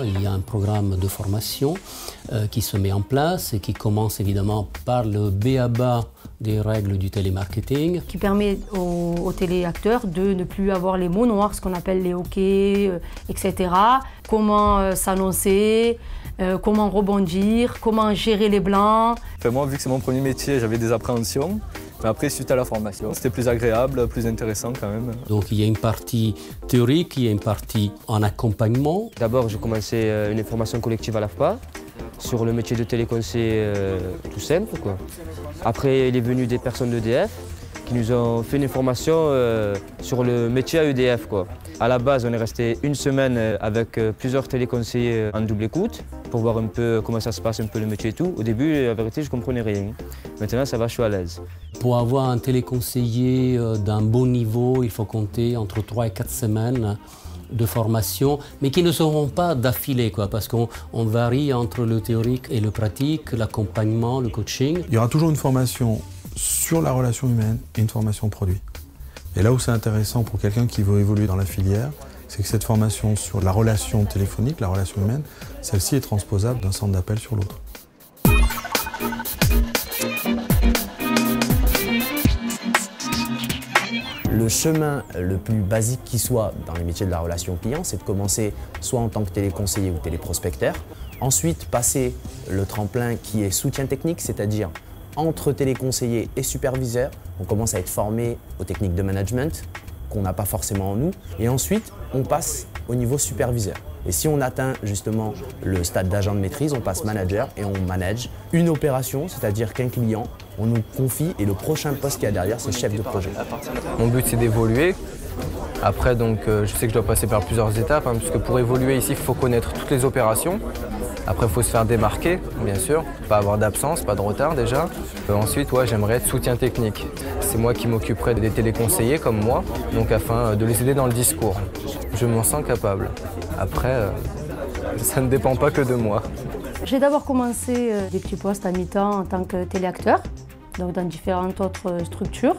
Il y a un programme de formation qui se met en place et qui commence évidemment par le b.a.-ba des règles du télémarketing. Qui permet aux téléacteurs de ne plus avoir les mots noirs, ce qu'on appelle les hoquets, etc. Comment s'annoncer, comment rebondir, comment gérer les blancs. Enfin, moi, vu que c'est mon premier métier, j'avais des appréhensions. Mais après, suite à la formation, c'était plus agréable, plus intéressant quand même. Donc il y a une partie théorique, il y a une partie en accompagnement. D'abord, j'ai commencé une formation collective à l'AFPA sur le métier de téléconseiller tout simple, quoi. Après, il est venu des personnes d'EDF qui nous ont fait une formation sur le métier à EDF, quoi. À la base, on est resté une semaine avec plusieurs téléconseillers en double écoute pour voir un peu comment ça se passe, un peu le métier et tout. Au début, la vérité, je ne comprenais rien. Maintenant, ça va, je suis à l'aise. Pour avoir un téléconseiller d'un bon niveau, il faut compter entre 3 et 4 semaines de formation, mais qui ne seront pas d'affilée, quoi, parce qu'on varie entre le théorique et le pratique, l'accompagnement, le coaching. Il y aura toujours une formation sur la relation humaine et une formation produit. Et là où c'est intéressant pour quelqu'un qui veut évoluer dans la filière, c'est que cette formation sur la relation téléphonique, la relation humaine, celle-ci est transposable d'un centre d'appel sur l'autre. Le chemin le plus basique qui soit dans les métiers de la relation client, c'est de commencer soit en tant que téléconseiller ou téléprospecteur, ensuite passer le tremplin qui est soutien technique, c'est-à-dire entre téléconseiller et superviseur, on commence à être formé aux techniques de management qu'on n'a pas forcément en nous, et ensuite on passe au niveau superviseur. Et si on atteint justement le stade d'agent de maîtrise, on passe manager et on manage une opération, c'est-à-dire qu'un client, on nous confie et le prochain poste qu'il y a derrière, c'est chef de projet. Mon but, c'est d'évoluer. Après, donc, je sais que je dois passer par plusieurs étapes, hein, parce que pour évoluer ici, il faut connaître toutes les opérations. Après, il faut se faire démarquer, bien sûr, pas avoir d'absence, pas de retard déjà. Ensuite, ouais, j'aimerais être soutien technique. C'est moi qui m'occuperai des téléconseillers comme moi, donc afin de les aider dans le discours. Je m'en sens capable. Après, ça ne dépend pas que de moi. J'ai d'abord commencé des petits postes à mi-temps en tant que téléacteur, donc dans différentes autres structures.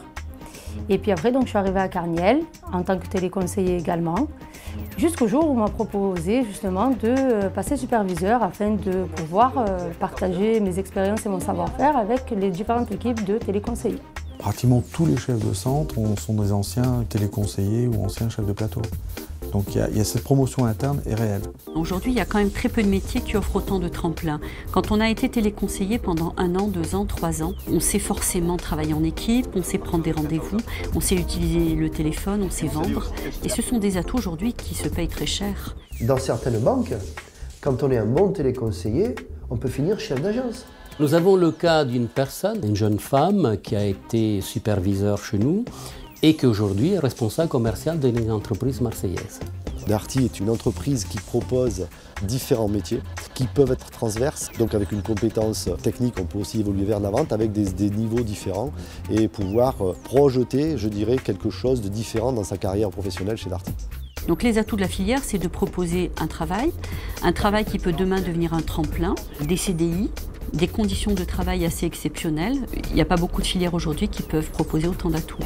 Et puis après, donc, je suis arrivée à Carniel en tant que téléconseiller également, jusqu'au jour où on m'a proposé justement de passer superviseur afin de pouvoir partager mes expériences et mon savoir-faire avec les différentes équipes de téléconseillers. Pratiquement tous les chefs de centre sont des anciens téléconseillers ou anciens chefs de plateau. Donc il y a cette promotion interne est réelle. Aujourd'hui, il y a quand même très peu de métiers qui offrent autant de tremplins. Quand on a été téléconseiller pendant 1 an, 2 ans, 3 ans, on sait forcément travailler en équipe, on sait prendre des rendez-vous, on sait utiliser le téléphone, on sait vendre. Et ce sont des atouts aujourd'hui qui se payent très cher. Dans certaines banques, quand on est un bon téléconseiller, on peut finir chef d'agence. Nous avons le cas d'une personne, une jeune femme qui a été superviseur chez nous et qui aujourd'hui est responsable commercial d'une entreprise marseillaise. Darty est une entreprise qui propose différents métiers qui peuvent être transverses. Donc avec une compétence technique, on peut aussi évoluer vers la vente avec des niveaux différents et pouvoir projeter, je dirais, quelque chose de différent dans sa carrière professionnelle chez Darty. Donc les atouts de la filière, c'est de proposer un travail qui peut demain devenir un tremplin, des CDI, des conditions de travail assez exceptionnelles. Il n'y a pas beaucoup de filières aujourd'hui qui peuvent proposer autant d'atouts.